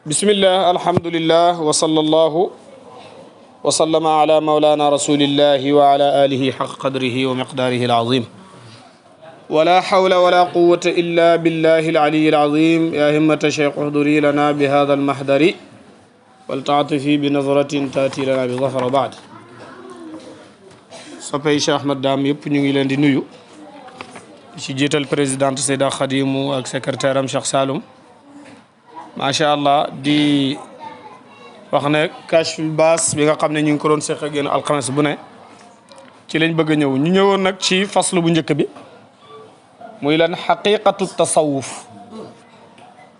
بسم الله الحمد لله وصلى الله وسلم على مولانا رسول الله وعلى آله حق قدره ومقداره العظيم ولا حول ولا قوة إلا بالله العلي العظيم يا همة شيخ احضري لنا بهذا المحضر ولتعطفي بنظرة تأتي لنا بظفر بعد soppay Cheikh Ahmed Dame yëpp ñu ngi leen di nuyu ci jiital présidente Seyda Khadimou ak secrétaire am Cheikh Saloum macha allah di wax ne Kashful Baas bi nga xam ne ñu ngi ko doon seq ak yéen alxames bu ne ci lañ bëgg a ñëw ñu ñëwoon nag ci faslu bu njëkk bi muy lan xaqiqatu tasawuf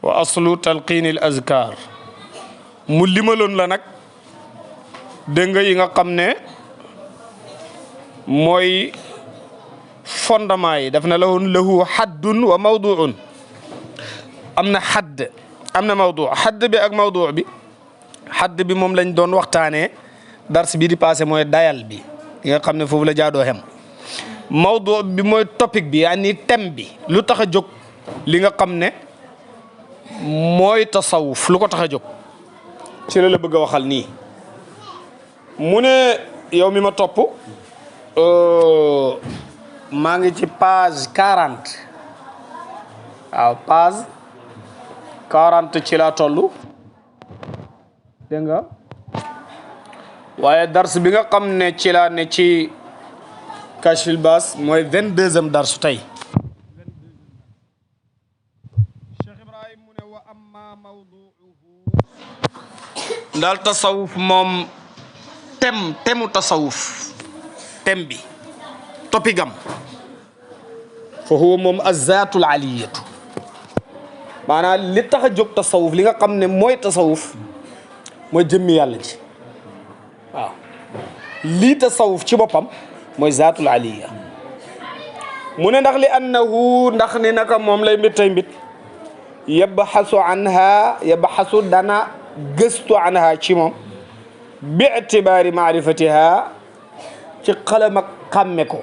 wa aslu talqini al azkar mu limaloon la nag dégg nga yi nga xam ne mooy fondement yi daf na lahu haddun wa mawduun am na hadd am na mawdu hadd bi ak mawdu bi hadd bi moom lañ doon waxtaanee dars bi di passé mooy dayal bi nga xam ne foofu la jaadoo xem mawdu bi mooy topic bi yaani thème bi lu tax a jóg li nga xam ne mooy tasawuf lu ko tax a jóg ci la bëgg a waxal nii mu ne yow mi ma topp maa ngi ci page 40 waaw page 40 ci laa toll dégg nga waaye dars bi nga xam ne ci laa ne ci Kashful Baas mooy 22e darsu tey Cheikh Ibrahim mu ne wa amma mawduuhu ndaal tasawuf moom temu tasawuf tem bi topigam fa huwa moom azaatul aliyatu maanaam li tax a jóg tasawuf li nga xam ne mooy tasawuf mooy jëmmi yàlla ji waaw lii tasawuf ci boppam mooy zaatul aliya mu ne ndax li annahu ndax ni naka moom lay mbit tay mbit yabxasu anha yabxasu dana gëstu anha ci moom bi itibaari maarifatiha ci xalam ak xàmme ko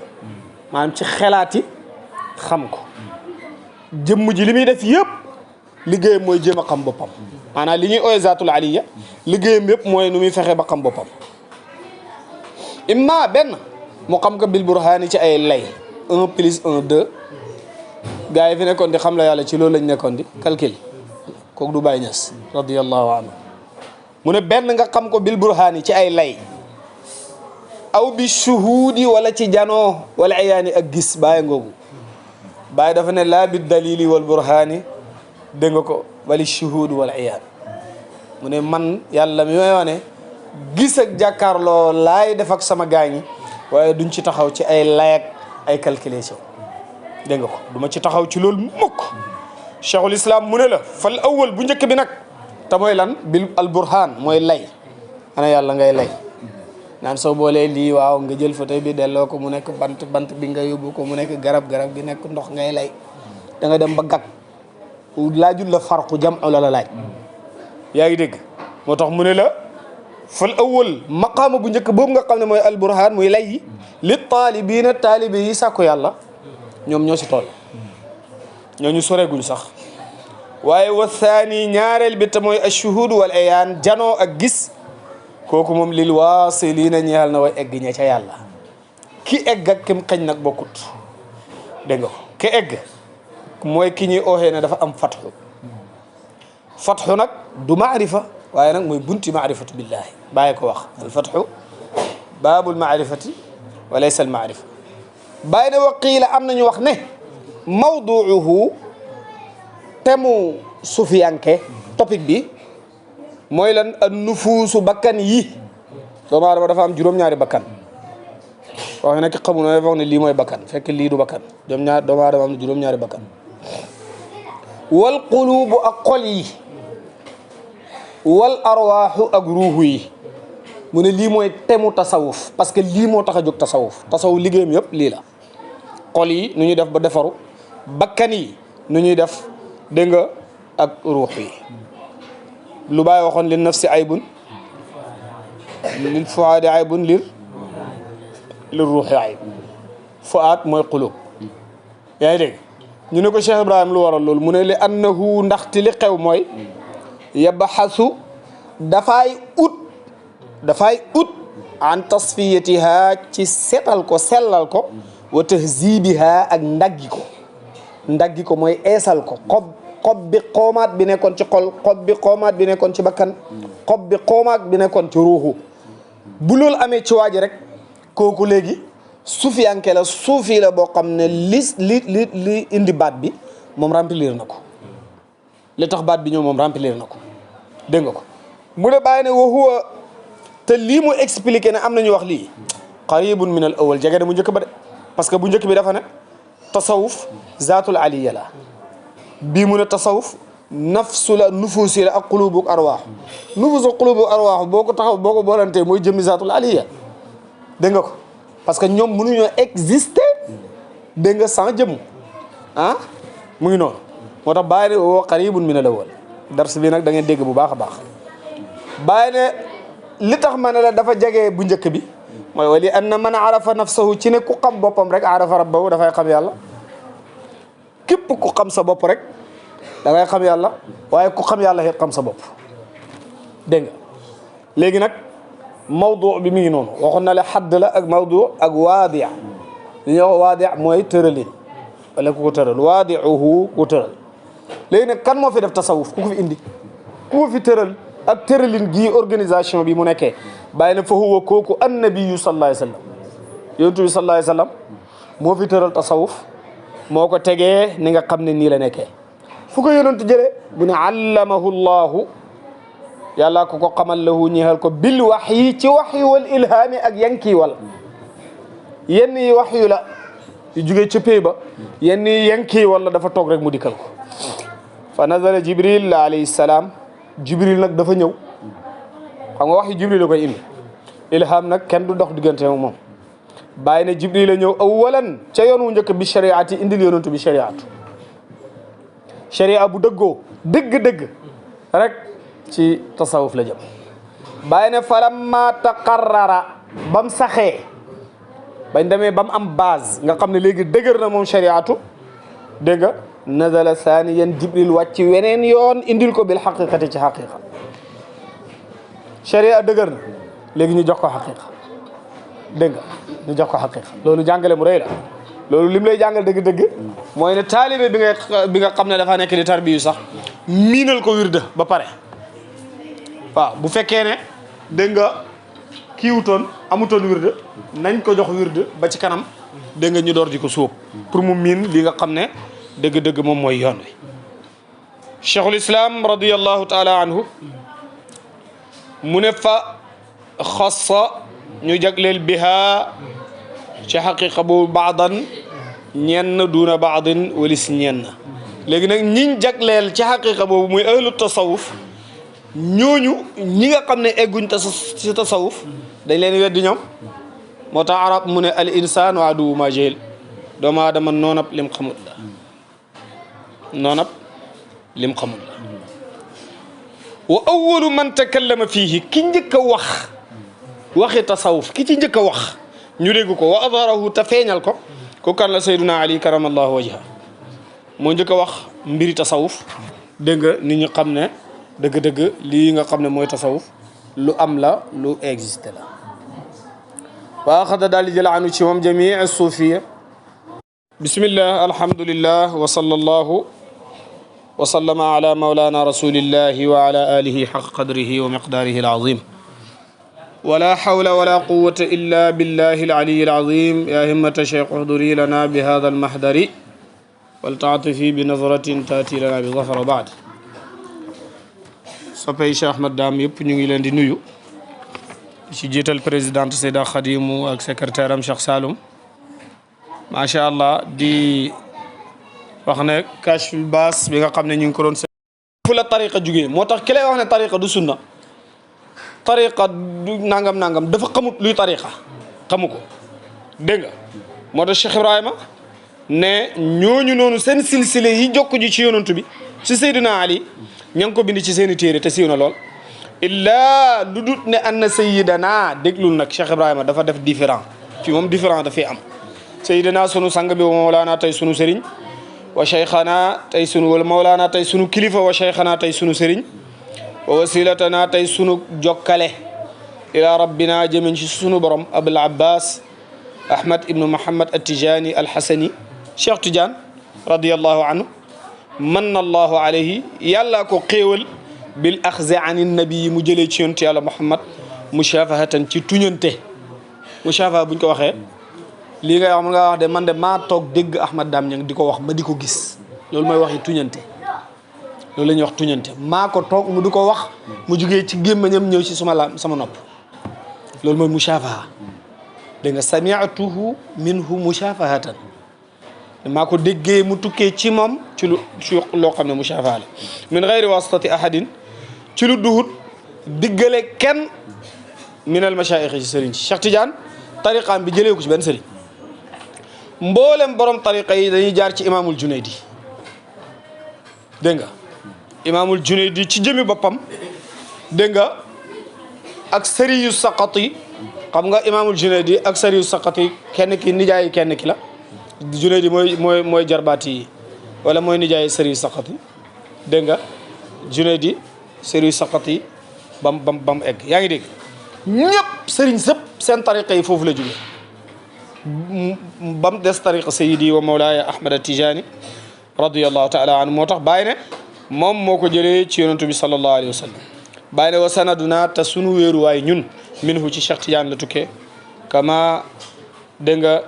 maanaam ci xelaati xam ko jëmm ji li muy def yëpp liggéeyam mooy jéem a xam boppam maanaam li ñuy ooyee zaatul aliya liggéeyam yëpp mooy nu muy fexe ba xam boppam imma benn mu xam ko bil burhaani ci ay lay 1 plus 1 2 gars yi fi nekkoon di xam la yàlla ci loolu lañ nekkoon di calcul kooku du Baay Ñas radiyallahu anhu mu ne benn nga xam ko bil burhaani ci ay lay aw bi shuhudi wala ci janoo wala ayaani ak gis bàyyi ngoogu bàyyi dafa ne laa bi dalili wal burhaani dégg nga ko wali shuhudi wala ayaan mu ne man yàlla mi may wane gis ak jàkkaarloo laay def ak sama gaañi waaye duñ ci taxaw ci ay lay ak ay calculation dégg nga ko du ma ci taxaw ci loolu mukk cheikhul islam mu ne la fal awwal bu njëkk bi nag te mooy lan bil al burhaan mooy lay ana yàlla ngay lay naan soo boolee lii waaw nga jël fauteuil bi delloo ko mu nekk bant bi nga yóbbu ko mu nekk garab bi nekk ndox ngay lay da nga dem ba gàkk laajul la farqu jam la laaj yaa ngi dégg moo tax mu ne la fal awwal maqaama bu njëkk boobu nga xam ne mooy al burhaan muy lay yi li taalibiina taalibe yi sàkku yàlla ñoom ñoo si toll ñooñu soreeguñ sax waaye wa thani ñaareel bi te mooy ashuhud wal ayaan janoo ak gis kooku moom lil waasiliina ñeexal na way egg ña ca yàlla ki egg ak kim xañ nag bokkut dégg nga ko ki egg mooy ki ñuy ooxee ne dafa am fatxu nag du maarifa waaye nag mooy bunti maarifatu billahi bàyyi ko wax al fatxu baabul maarifati wa laysa al maarifa bàyyi ne wa qiila am nañu wax ne mawduuhu temu sufiyanke topic bi mooy lan an nufuusu bakkan yi doomu aadama dafa am juróom-ñaari bakkan wax ne ki xamul ne foog ne lii mooy bakkan fekk lii du bakkan doomu aadama am na juróom-ñaari bakkan wal quluubu ak xol yi wal arwaaxu ak ruuxu yi mu ne lii mooy temu tasawuf parce que lii moo tax a jóg tasawuf liggéeyam yëpp lii la xol yi nu ñuy def ba defaru bakkan yi nu ñuy def dégg nga ak ruux yi lu bàyyi waxoon li nafsi aybun lil fuaadi aybun lil ruuxi ayb fuaad mooy qulub yaa ngi dégg ñu ne ko Cheikh Ibrahim lu waral loolu mu ne li annahu ndaxte li xew mooy yabxasu dafay ut an tasfiyatiha ci setal ko sellal ko wa tahzibiha ak ndaggi ko mooy eesal ko xob bi xoomaat bi nekkoon ci xol xob bi xoomaat bi nekkoon ci bakkan xob bi xoomaat bi nekkoon ci ruuxu bu loolu amee ci waaji rek kooku léegi suufiyanke la suufi la boo xam ne li indi baat bi moom remplir na ko li tax baat bi ñëw moom remplir na ko dégg nga ko mu ne bàyyi ne wa huwa te lii mu expliqué ne am nañu wax lii qaribun min al awal jege de mu njëkk ba de parce que bu njëkk bi dafa ne tasawuf zaatul aliya la bii mu ne tasawuf nafsu la nufuusi la ak qulubu arwaaxu nufuusu qulubu arwaaxu boo ko boolantee mooy jëmmi zaatul aliya dégg nga ko parce que ñoom mënuñoo exister dégg nga sans jëmm mu ngi noonu moo tax bàyyi ne wa qaribun min al awal dars bi nag da ngeen dégg bu baax a baax bàyyi ne li tax ma ne la dafa jege bu njëkk bi mooy wali anna man arafa nafsahu ci ne ku xam boppam rek arafa rabbahu dafay xam yàlla képp ku xam sa bopp rek da ngay xam yàlla waaye ku xam yàlla it xam sa bopp dégg nga léegi nag mawdu bi mi ngi noonu waxoon na la xadd la ak mawdu ak waadi li ñuy wax waadi mooy tëralin wala ku ko tëral waadiuhu ku tëral léegi nag kan moo fi def tasawuf ku ko fi indi ku ko fi tëral ak tëralin gii organisation bi mu nekkee bàyyi na fa huwa kooku annabiyu sallallahu alayhi wa sallam yonent bi sallallahu alayhi wa sallam moo fi tëral tasawuf moo ko tegee ni nga xam ne nii la nekkee fu ko yonent jëlee bu ne allamahu llahu yàlla ko xamal lahu ñeexal ko bil waxyi ci waxyu wal ilhaami ak yanki wal yenn yi waxyu la yu jugee ci pay ba yenn yi yanki wala dafa toog rek mu dikkal ko fa nazala jibril alayhi salaam jibril nag dafa ñëw xam nga waxyu jibril la koy indi ilham nag kenn du dox diggante moom bàyyi na jibril la ñëw awalan ca yoon wu njëkk bi shariati indil yonantu bi shariatu sharia bu dëggoo dëgg-dëgg rek ci tasawuf la jëm bàyyi ne falamma taqarrara bam saxee bañ demee bam am base nga xam ne léegi dëgër na moom shariatu dégg nga nazala saaniyan jibril wàcc weneen yoon indil ko bil xaqiqati ci xaqiqa sharia dëgër na léegi ñu jox ko xaqiqa dégg nga ñu jox ko xaqiqa loolu jàngale mu rëy la loolu lim lay jàngal dëgg-dëgg mooy ne taalibe bi nga xam ne dafa nekk di tarbiyu sax miinal ko wirda ba pare waaw bu fekkee ne dégg nga kiiwutoon amutoon wirda nañ ko jox wirda ba ci kanam dégg nga ñu door di ko sóob pour mu miin li nga xam ne dëgg-dëgg moom mooy yoon wi cheikhul islam radiallahu taala anhu mu ne fa xassa ñu jagleel biha ci xaqiqa boobu baadan ñenn duna baadin walis ñenn léegi nag ñiñ jagleel ci xaqiqa boobu muy ahlu tasawuf ñooñu ñi nga xam ne egguñ ci tasawuf dañ leen weddi ñoom moo tax arab mu ne al insaan wa aduwu ma jahil doomu aadama noonab lim xamut la noonab lim xamut la wa awalu man takallama fiihi ki njëkk a wax waxi tasawuf ki ci njëkk a wax ñu dégg ko wa adharahu te feeñal ko ko kan la sayduna ali karamallahu wajha moo njëkk a wax mbiri tasawuf dégg nga nit ñi xam ne dëgg-dëgg lii nga xam ne mooy tasawuf lu am la lu existé la wa axada daal di jël anu ci moom jamii suufiya bismillah alhamdulillah wa sallallahu wa sallama ala maulana rasulillahi wa ala alihi xaq qadrihi wa miqdaarihi alazim ولا حول ولا قوة إلا بالله العلي العظيم يا همة شيخ احضري لنا بهذا المحضر ولتعطفي بنظرة تأتي لنا بظفر بعد soppay Cheikh Ahmed Dame yëpp ñu ngi leen di nuyu ci jiital présidente Seyda Khadimou ak secrétaire am Cheikh Saloum macha allah di wax ne kashful baas bi nga xam ne ñu ngi ko doon fu la tariqa jugee moo tax ki lay wax ne tariqa du sunna tariqa du nangam dafa xamut luy tariqa xamu ko dégg nga moo tax Cheikh Ibrahima ne ñooñu noonu seen silsile yi jokku ji ci yonantu bi ci Seydina Ali ña ngi ko bind ci seen i téere te siiw na lool illaa lu dut ne anna sayyidana déglul nag Cheikh Ibrahima dafa def différent fii moom différent dafay am sayyidana sunu sang bi wa mawlaana tey sunu sëriñ wa cheikhana tey sunu wala mawlaana tey sunu kilifa wa cheikhana tey sunu sëriñ wa wasilatana tey sunu jokkale ila rabbina jëmen ci sunu borom abul abbas ahmad ibnu muhammad at-tijani al-hasani cheikh tidiane radiyallahu anhu manna allahu alayhi yàlla ko xéewal bil axzi an nabi mu jëlee ci yonent yàlla muhammad mushafahatan ci tuñante mushafaha buñ ko waxee lii ngay wax mën ngaa wax de man de maa toog dégg ahmad Dame Niang di ko wax ma di ko gis loolu mooy waxi tuñante loolu la ñuy wax tuñante maa ko toog mu di ko wax mu jugee ci gémmañam ñëw ci sama nopp loolu mooy mushafaha dégg nga sami'tuhu minhu mushafahatan maa ko déggee mu tukkee ci moom ci loo xam ne mushafaha la min gayri wasitati ahadin ci lu duhut diggale kenn min al mashaayix ci sëriñ ci Cheikh Tidiane tariqaam bi jëlee ko ci benn sëriñ mboolem borom tariqa yi dañuy jaar ci imaamul Junaydi dégg nga imaamul Junaydi ci jëmi boppam dégg nga ak sëriyu saqati xam nga imaamul Junaydi ak sëriyu saqati kenn ki nijaay kenn ki la Junaydi mooy jarbaati yi wala mooy nijaay sëriyu saqati dégg nga Junaydi sëriyu saqati bam egg yaa ngi dégg ñëpp sëriñ sëpp seen tariqa yi foofu la jóge bam des tariqa sayidi wa mawlaaya ahmad tijani radiyallahu taala anhu moo tax bàyyi ne moom moo ko jëlee ci yonentu bi sallallahu alayhi wa sallam bàyyi ne wa sanaduna te sunu wéeruwaay ñun minhu ci Cheikh Tidiane la tukkee kama dégg nga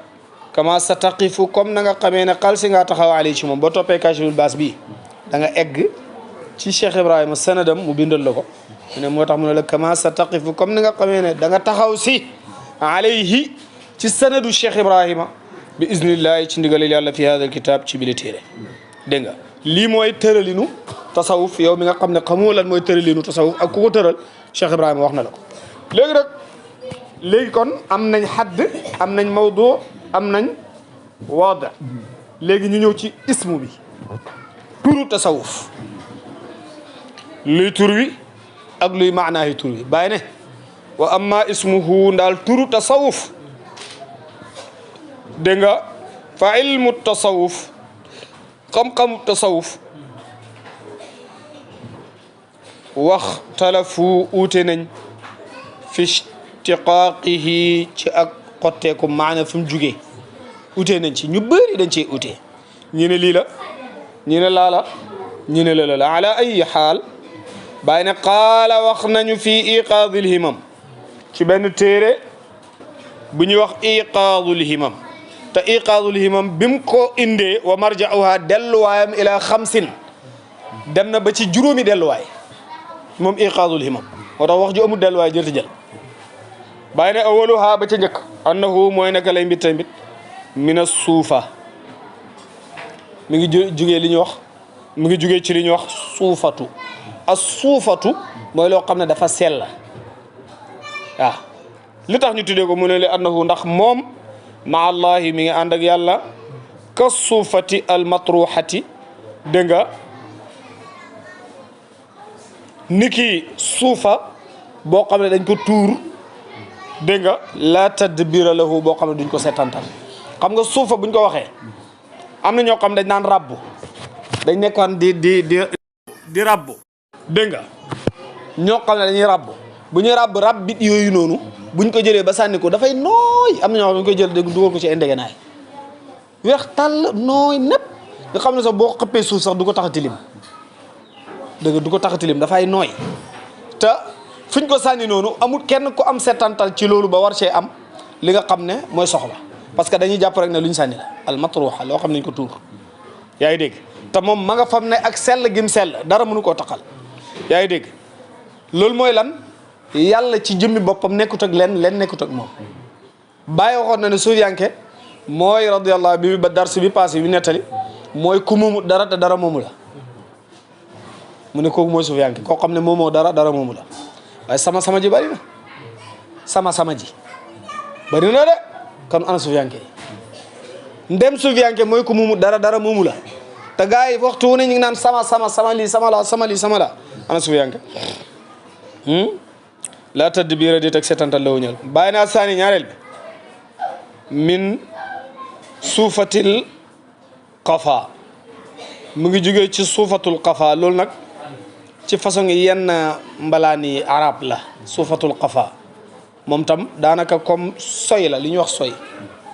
kama sa taqifu comme na nga xamee ne xal si ngaa taxaw ali ci moom boo toppee kashiful baas bii da nga egg ci Cheikh Ibrahima sanadam mu bindal la ko mu ne moo tax mu ne la kama sa taqifu comme ni nga xamee ne da nga taxaw si alayhi ci sanadu Cheikh Ibrahima bi iznillahi ci ndigalil yàlla fi hada kitab ci bile téere dégg nga lii mooy tëralinu tasawuf yow mi nga xam ne xamoo lan mooy tëralinu tasawuf ak ku ko tëral Cheikh Ibrahima wax na la ko léegi nag léegi kon am nañ xadd am nañ mawdu am nañ waada léegi ñu ñëw ci ismu bi turu tasawuf luy tur wi ak luy maanaayi tur wi bàyyi ne wa amma ismuhu ndaal turu tasawuf dégg nga fa ilmu tasawuf xam-xamu tasawuf wax talafu uute nañ fi ishtiqaaqihi ci ak xotteeku maana fi mu jugee uute nañ ci ñu bëri dañ cee uute ñu ne lii la ñu ne laa la ñu ne la la ala ay xaal bàyyi ne qaala wax nañu fii iqaadil himam ci benn téere bu ñuy wax iqaadul himam te iqaadul himam bi mu ko indee wa marja'uha delluwaayam ila xamsin dem na ba ci juróomi delluwaay moom iqaadul himam moo tax wax ju amul delluwaay jërti jël bàyyi ne awaluha ba ca njëkk annahu mooy naka lay mbit tay mbit mina suufa mi ngi jugee li ñuy wax mi ngi jugee ci li ñuy wax suufatu as suufatu mooy loo xam ne dafa sell waaw li tax ñu tuddee ko mu ne li annahu ndax moom ma allahi mi ngi ànd ak yàlla ka suufati al matruxati dégg nga niki suufa boo xam ne dañ ko tuur dégg nga la tadbira lahu boo xam ne duñ ko seetantal xam nga suufa buñ ko waxee am na ñoo xam dañ naan rabbu dañ nekkoon di rabbu dégg nga ñoo xam ne dañuy rabbu bu ñuy rabbit yooyu noonu buñ ko jëlee ba sànni ko dafay nooy am na ñoo xam ne dañ koy jël dégg dugal ko ci ay ndegenaay weex tàll nooy népp nga xam ne sax boo xëppee suuf sax du ko tax a tilim dëgg du ko tax a tilim dafay nooy te fuñ ko sànni noonu amul kenn ku am seetantal ci loolu ba war cee am li nga xam ne mooy soxla parce que dañuy jàpp rek ne luñ sànni la al matruha loo xam ne ñu ko tuur yaa ngi dégg te moom ma nga fam ne ak sell gim sell dara mënu koo taxal yaa ngi dégg loolu mooy lan yàlla ci jëmmi boppam nekkut ak leen nekkut ak moom bàyyi waxoon na ne suufiyanke mooy radiyallahu bi ba darsu bi passé bi nettali mooy ku moomu dara te dara moomu la mu ne kooku mooy suufiyanke koo xam ne moomoo dara moomu la waaye sama ji bari na sama ji bari na de kon ana suufiyanke ndem suufiyanke mooy ku moomu dara moomu la te gars yi waxtu wu ne ñu ngi naan sama lii sama la ana suufiyanke laa tadbiira di teg seetantal la wuñal bàyyi naa saani ñaareel bi min suufatil qafa mu ngi jógee ci suufatul qafa loolu nag ci façon yenn mbalaani arab la suufatul qafa moom tam daanaka comme soy la li ñuy wax soy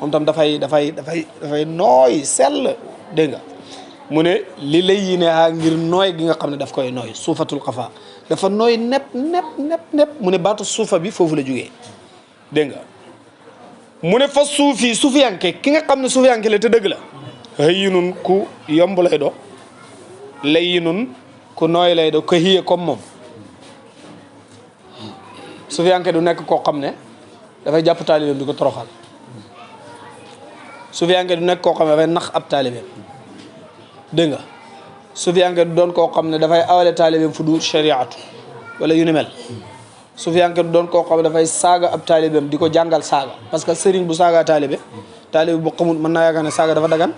moom tam dafay nooy sell dégg nga mu ne li lay yi ne ngir nooy gi nga xam ne daf koy nooy suufatul qafa dafa nooy nepp mu ne baatu suufa bi foofu la jógee dégg nga mu ne fa suufiyanke ki nga xam ne suufiyanke la te dëgg la hayyinun ku yomb lay do layyinun ku nooy lay do ko hiye comme moom suufiyanke du nekk koo xam ne dafay jàpp taalibeem di ko toroxal suufiyanke du nekk koo xam ne dafay nax ab taalibeem dégg nga suufiyanke du doon koo xam ne dafay awale taalibeem fu du shariatu wala yu ni mel suufiyanke du doon koo xam ne dafay saaga ab taalibeem di ko jàngal saaga parce que sëriñ bu saaga taalibe bu xamul mën naa yaakaar ne saaga dafa dagan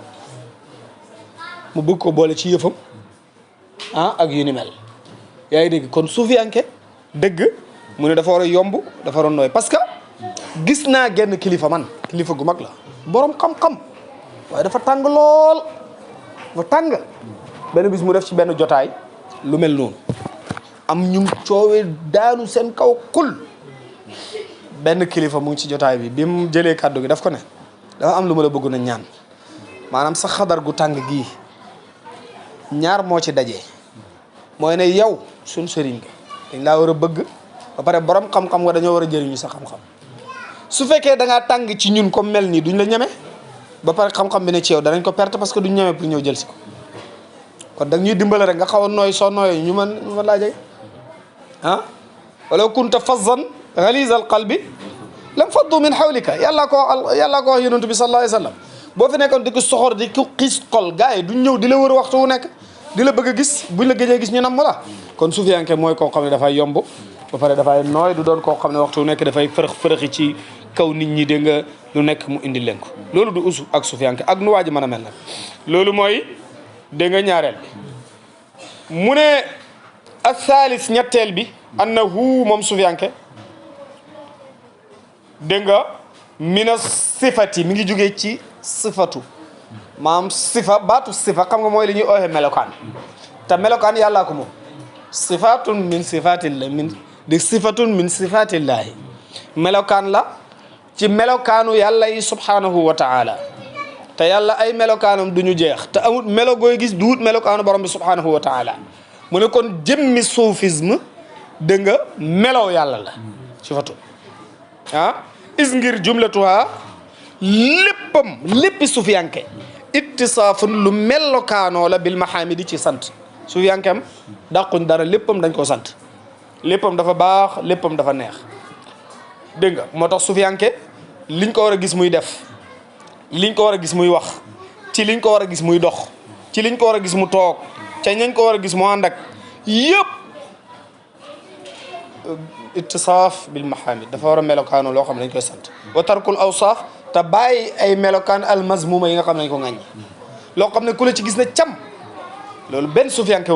mu bëgg ko boole ci yëfam ak yu ni mel yaa ngi dégg kon suufiyanke dëgg mu ne dafa war a yomb dafa war a nooy parce que gis naa genn kilifa gu mag la borom xam-xam waaye dafa tàng lool dafa tàng benn bis mu def ci benn jotaay lu mel noonu am ñu coowee daanu seen kaw kul benn kilifa mu ngi ci jotaay bi mu jëlee kàddu gi daf ko ne dafa am lu ma la bëgg na ñaan maanaam sa xadar gu tàng gii ñaar moo ci dajee mooy ne yow suñ sëriñ nga dañ laa war a bëgg ba pare borom xam-xam nga dañoo war a jëriñu sa xam-xam su fekkee da ngaa tàng ci ñun comme mel nii duñ la ñeme ba pare xam-xam bi ne ci yow danañ ko perte parce que duñ ñeme pour ñëw jël si ko kon da ñuy dimbale rek nga xaw a nooy soo nooyee ñu mën laa jege walaw kunta fazzan ghalizal qalbi lam faddu min hawlika yàllaa ko wax yonent bi sallallahu alayhi wa sallam boo fi nekkoon di ko soxor di ko xiis xol gars yi duñ ñëw di la wër waxtu wu nekk di la bëgg a gis buñ la gëjee gis ñu nam la kon suufiyanke mooy koo xam ne dafay yomb ba pare dafay nooy du doon koo xam ne waxtu wu nekk dafay fërëxi ci kaw nit ñi dégg nga lu nekk mu indi leen ko loolu du usu ak suufiyanke ak nu waa ji mën a mel nag loolu mooy dégg nga ñaareel bi mu ne athaalis ñetteel bi annahu moom suufiyanke dégg nga mina sifati mi ngi jógee ci sifatu maam sifa baatu sifa xam nga mooy li ñuy ooxee melokaan te melokaan yàllaa ko moom sifatun min sifatillah sifatun min sifatillahi melokaan la ci melokaanu yàlla yi subhanahu wa taala te yàlla ay melokaanam du ñu jeex te amul melo gooy gis duut melokaanu borom bi subhanahu wa taala mu ne kon jëmmi soufisme dégg nga melow yàlla la sifatu is ngir jumlatuha léppi sufiyanke ittisaafun lu melokaanoo la bil mahamidi ci sant sufiyankem dàquñ dara léppam dañ ko sant léppam dafa baax léppam dafa neex dégg nga moo tax sufiyanke liñ ko war a gis muy def liñ ko war a gis muy wax ci liñ ko war a gis muy dox ci liñ ko war a gis mu toog ca ñañ ko war a gis mu ànd ak yëpp ittisaaf bil mahamid dafa war a melokaano loo xam ne dañ koy sant wa tarkul awsaaf te bàyyi ay melokaan almazmuma yi nga xam ne dañ ko ŋàññi loo xam ne ku la ci gis ne cam loolu benn sufiyanke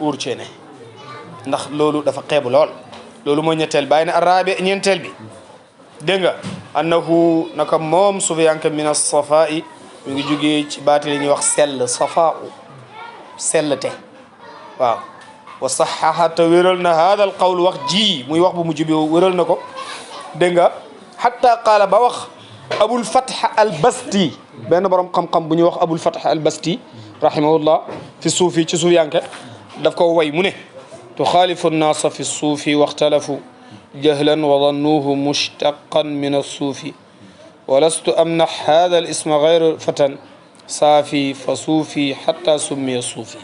wur cee ne ndax loolu dafa xeebu lool loolu mooy ñetteel bàyyi ne araabi ñeenteel bi dégg nga annahu naka moom sufiyanke min as-safaa'i mi ngi jógee ci baati li ñuy wax sell safaa'u sellte waaw wa saxaxa te wéral na hada al qawl wax ji muy wax bu mujj bi wéral na ko dégg nga xatta qaala ba wax abul fath al basti benn borom xam-xam bu ñuy wax abul fath al basti rahimahullah fi suufi ci suufiyanke daf ko way mu ne tuxaalifu nnaasa fi suufi waxtalafu jahlan wa dannuuhu mushtaqan min assuufi wa lastu amnax hada al isma gayra fatan saafi fa suufi xatta summiya suufi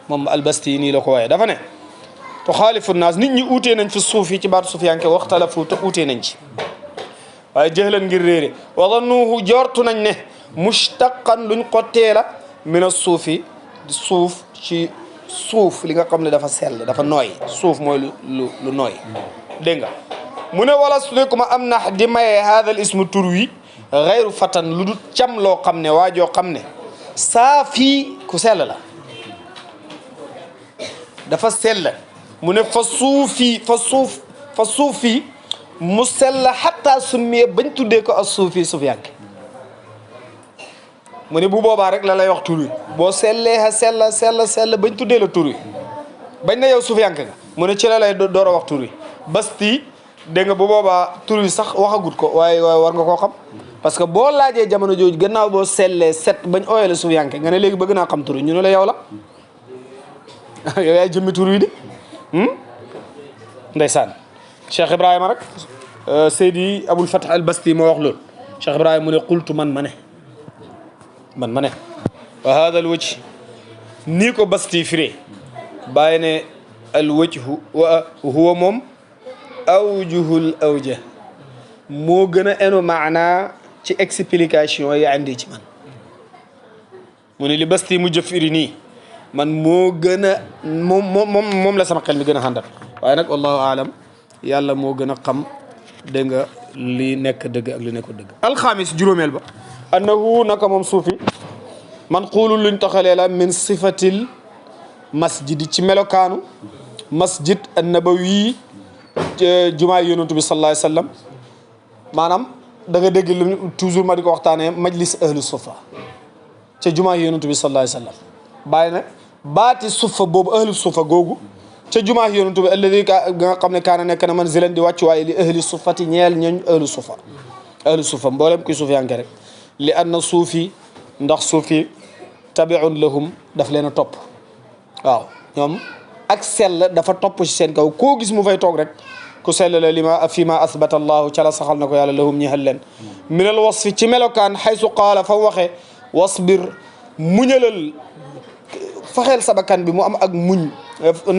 moom albasti nii la ko waaye dafa ne tuxaalifu naas nit ñi uutee nañ fi suufi ci baatu suufiyanke waxtalafu te uutee nañ ci waaye jëhlan ngir réere wa dannuuhu jortu nañ ne mushtaqan luñ xottee la min assuufi suuf ci suuf li nga xam ne dafa sell dafa nooy suuf mooy lu nooy dégg nga mu ne wala su nekkuma am na di mayee haadal ismu tur wi xayru fatan lu du cam loo xam ne waajoo xam ne saa fii ku sell la dafa sell mu ne fa suufi mu sell xatta summiye bañ tuddee ko as suufi sufiyanke mu ne bu boobaa rek la lay wax tur wi boo sellee sell bañ tuddee la tur wi bañ na yow sufiyanke nga mu ne ci la lay door a wax tur wi basti dégg nga bu boobaa tur wi sax waxagut ko waaye war nga koo xam parce que boo laajee jamono jooju gannaaw boo sellee set bañ ooyee la sufiyanke nga ne léegi bëgg naa xam tur wi ñu ne la yow la yow yaay jëmmi tur wi di ndeysaan Cheikh Ibrahima rek Seydi Abul Fath al Basti moo wax loolu Cheikh Ibrahima mu ne qultu man ma ne wa hada al wajh nii ko Basti firee bàyyi ne al wajhu wa huwa moom awjuhul awja moo gën a enu maana ci explication yi andi ci man mu ne li Basti mu jëf firi nii man moo gën a moom la sama xel mi gën a xàndal waaye nag wallahu aalam yàlla moo gën a xam dégg nga li nekk dëgg ak li nekkul dëgg alxamis juróomeel ba annahu naka moom suufi man xuulu luñ taxalee la min sifatil masjidi ci melokaanu masjid annabawi jumaa yonent bi sallallahu alayhi wa sallam maanaam da nga dégg lu toujours ma di ko waxtaanee majlis ahlu sufa ca jumaa yonent bi sallallahu alayhi wa sallam bàyyi na baati sufa boobu ahlu sufa googu ca jumaa yonent bi alladi nga xam ne kaana nekk na man zilen di wàccu waaye li ahli sufati ñeel ñooñ ahlu sufa mboolem kuy suuf yanke rek li anna suufi ndax suufi tabiun lahum daf leen a topp waaw ñoom ak sell dafa topp ci seen kaw koo gis mu fay toog rek ku sell la li ma fi ma asbata allahu ca la saxal na ko yàlla lahum ñihal leen minal wasfi ci melokaan xaysu qaala fa mu waxee wasbir muñalal faxeel sa bakkan bi mu am ak muñ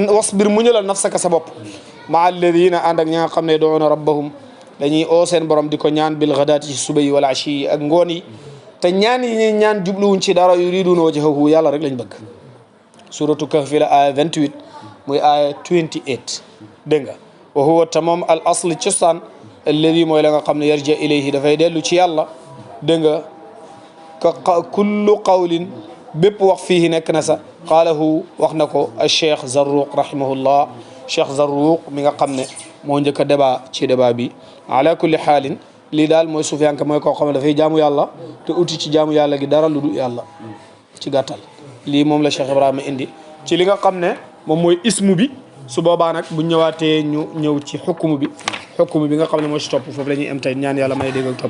wasbir muñalal nafsaka sa bopp ma alladina ànd ak ña nga xam ne doona rabbahum dañuy oo seen borom di ko ñaan bil ghadaati ci suba yi wala ashi yi ak ngoon yi te ñaan yi ñuy ñaan jubluwuñ ci dara yuriduna wajhahu yàlla rek lañ bëgg suratu kahfi la aya 28 muy aya 28 dégg nga wa huwa te moom al asl cosaan alladi mooy la nga xam ne yarja ilayhi dafay dellu ci yàlla dégg nga ka kullu qawlin bépp wax fii nekk na sa qaalahu wax na ko al cheikh Zarruq rahimahullah cheikh Zarruq mi nga xam ne moo njëkk a débat ci débat bi ala kulli xaalin lii daal mooy sufiyanke mooy koo xam ne dafay jaamu yàlla te uti ci jaamu yàlla gi dara lu du yàlla ci gàttal lii moom la Cheikh Ibrahima indi ci li nga xam ne moom mooy ismu bi su boobaa nag bu ñëwaatee ñu ñëw ci xukkumu bi nga xam ne moo ci topp foofu la ñuy am tey ñaan yàlla may dégg ak topp